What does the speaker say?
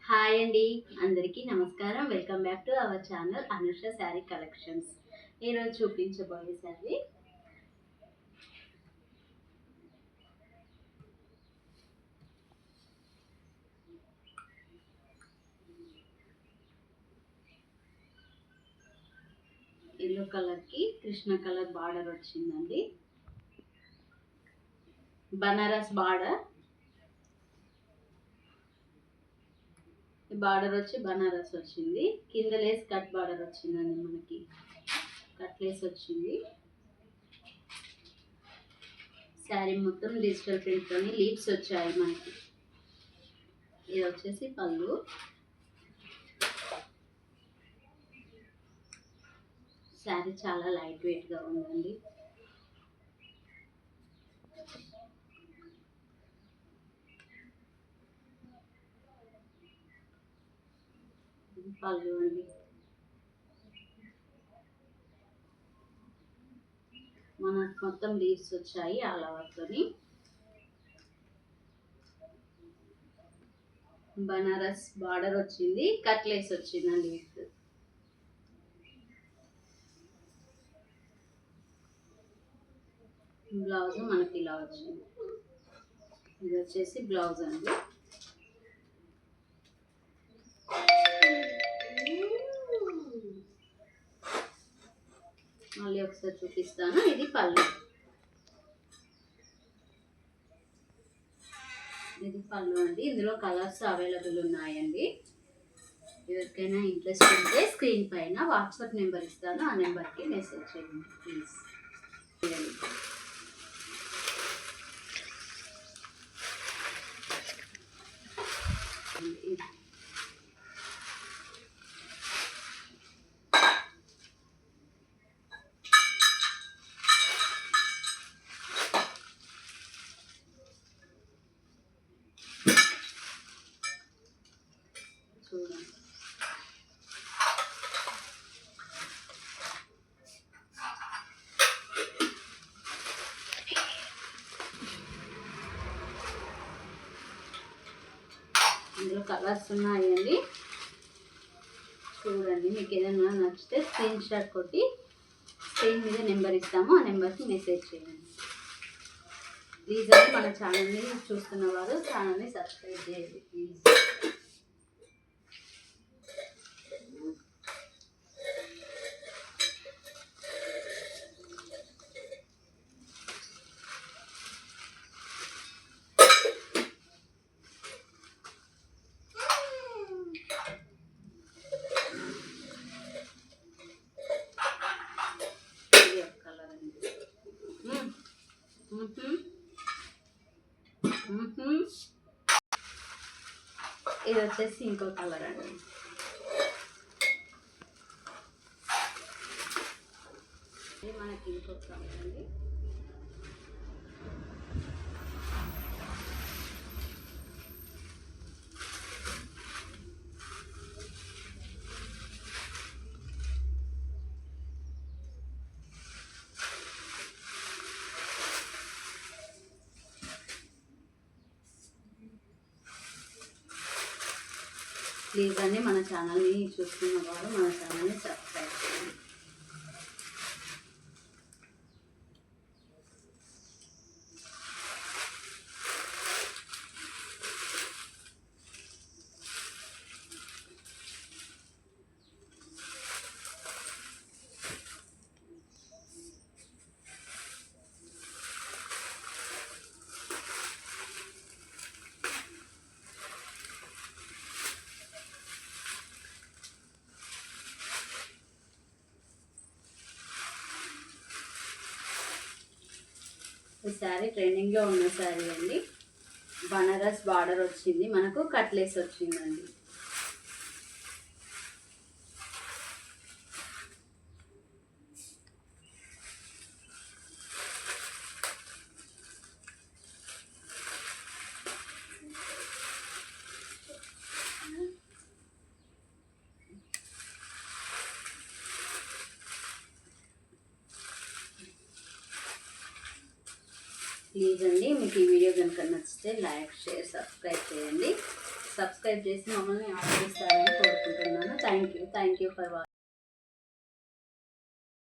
Hi అండి, అందరికీ నమస్కారం. Welcome back to our channel Anusha sari collections. ఈరోజు చూపించబోయే శారీ ఎల్లో కలర్కి కృష్ణ కలర్ బార్డర్ వచ్చిందండి. బనారస్ బార్డర్ వచ్చి బనారస్ వచ్చింది. కింద లేస్ కట్ బార్డర్ వచ్చిందండి. మనకి కట్ లేస్ వచ్చింది. శారీ మొత్తం డిజిటల్ ప్రింట్తోని లీవ్స్ వచ్చాయి మనకి. ఇది వచ్చేసి పళ్ళు. శారీ చాలా లైట్ వెయిట్గా ఉందండి. పళ్ళు అండి. మనకు మొత్తం లీవ్స్ వచ్చాయి అలా వర్క్తోని. బనారస్ బార్డర్ వచ్చింది, కట్ లేస్ వచ్చిందండి. బ్లౌజ్ మనకి ఇలా వచ్చింది. ఇది వచ్చేసి బ్లౌజ్ అండి. మళ్ళీ ఒకసారి చూపిస్తాను. ఇది పళ్ళు. ఇది పళ్ళు అండి. ఇందులో కలర్స్ అవైలబుల్ ఉన్నాయండి. ఎవరికైనా ఇంట్రెస్ట్ ఉంటే స్క్రీన్ పైన వాట్సాప్ నెంబర్ ఇస్తాను, ఆ నెంబర్కి మెసేజ్ చేయండి ప్లీజ్. చూడండి, ఇందులో కలర్స్ ఉన్నాయండి. చూడండి, మీకు ఏదైనా నచ్చితే స్క్రీన్ షాట్ కొట్టి స్క్రీన్ మీద నెంబర్ ఇస్తాము, ఆ నెంబర్కి మెసేజ్ చేయండి ప్లీజ్. అని మన ఛానల్ని చూస్తున్న వారు ఛానల్ని సబ్స్క్రైబ్ చేయండి ప్లీజ్. ఇది వచ్చేసి ఇంకో కలర్ అండి. ఇది మనకి ఇంకో కలర్ అండి. ప్లీజ్ అండి, మన ఛానల్ని చూస్తున్న వారు మన ఛానల్ని సబ్స్క్రైబ్ చేయండి. ఈ శారీ ట్రెండింగ్లో ఉన్న శారీ అండి. బనారస్ బార్డర్ వచ్చింది, మనకు కట్లేస్ వచ్చిందండి. ప్లీజ్ అండి, మీకు ఈ వీడియో కనుక నచ్చితే లైక్, షేర్, సబ్స్క్రైబ్ చేయండి. సబ్స్క్రైబ్ చేసి మమ్మల్ని ఆదరిస్తారని కోరుకుంటున్నాను. Thank you for watching.